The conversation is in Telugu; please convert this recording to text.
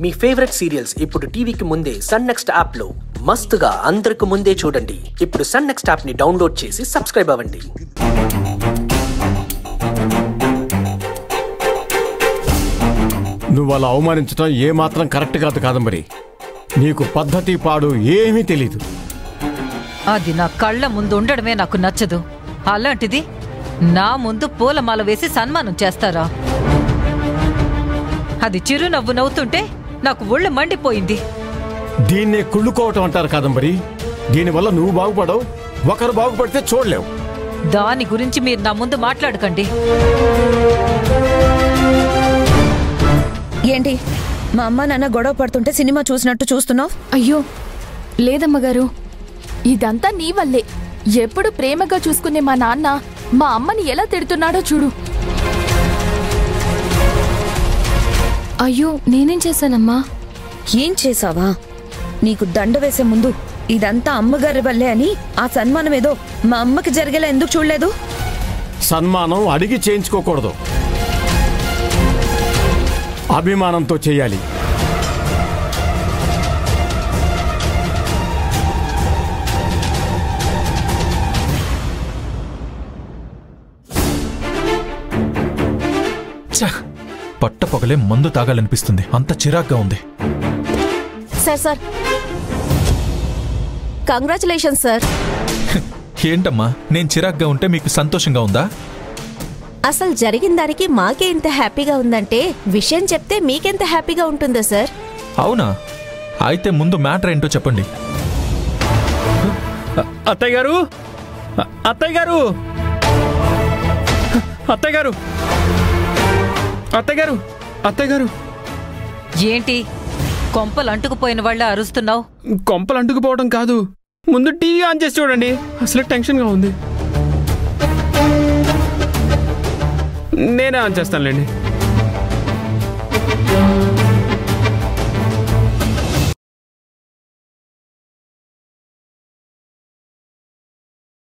మీ ఫేవరెట్ సీరియల్స్ ఇప్పుడు టీవీకి ముందే సన్ నెక్స్ట్ యాప్ లో మస్తుగా అందరికి ముందే చూడండి. ఇప్పుడు సన్ నెక్స్ట్ యాప్ ని డౌన్లోడ్ చేసి సబ్స్క్రైబ్ అవ్వండి. నువ్వు అలా అవమానించడం ఏమాత్రం కరెక్ట్ కాదు కాదంబరి. నీకు పద్ధతి పాడు ఏమీ తెలీదు. అది నా కళ్ళ ముందు ఉండడమే నాకు నచ్చదు. అలాంటిది నా ముందు పూలమాల వేసి సన్మానం చేస్తారా? అది చిరునవ్వు నవ్వుతుంటే నాకు ఒళ్ళు మండిపోయింది. దీన్నే కుళ్ళుకోవటం అంటారు కాదంబరి. దీనివల్ల నువ్వు బాగుపడవు, ఒకరు బాగుపడితే చూడలేవు. దాని గురించి మీరు నా ముందు మాట్లాడకండి. ఏంటి మా అమ్మ నాన్న గొడవ పడుతుంటే సినిమా చూసినట్టు చూస్తున్నావు? అయ్యో లేదమ్మగారు, ఇదంతా నీ వల్లే. ఎప్పుడు ప్రేమగా చూసుకునే మా నాన్న మా అమ్మని ఎలా తిడుతున్నాడో చూడు. అయ్యో నేనేం చేశానమ్మా? ఏం చేసావా? నీకు దండ వేసే ముందు ఇదంతా అమ్మగారి వల్లే అని ఆ సన్మానం ఏదో మా అమ్మకి జరిగేలా ఎందుకు చూడలేదు? సన్మానం అడిగి చేయించుకోకూడదు, అభిమానంతో చేయాలి. పట్టపగలే మందు తాగాలనిపిస్తుంది, అంత చిరాగ్గా ఉంది. Sir congratulations sir. ఏంటమ్మా, నేను చిరాగ్గా ఉంటే మీకు సంతోషంగా ఉందా? అసలు జరిగిన దానికి మాకే ఇంత హ్యాపీగా ఉందంటే విషయం చెప్తే మీకెంత హ్యాపీగా ఉంటుందో సార్. అవునా? అయితే ముందు మ్యాటర్ ఏంటో చెప్పండి. అత్తయ్య గారు, అత్తయ్య గారు, అత్తయ్య గారు, అత్తయ్య గారు, అత్తయ్య గారు. ఏంటి కొంపలు అంటుకుపోయిన వాళ్ళ అరుస్తున్నావు? కొంపలు అంటుకుపోవడం కాదు, ముందు టీవీ ఆన్ చేసి చూడండి. అసలు టెన్షన్గా ఉంది. నేనే ఆన్ చేస్తానులేండి.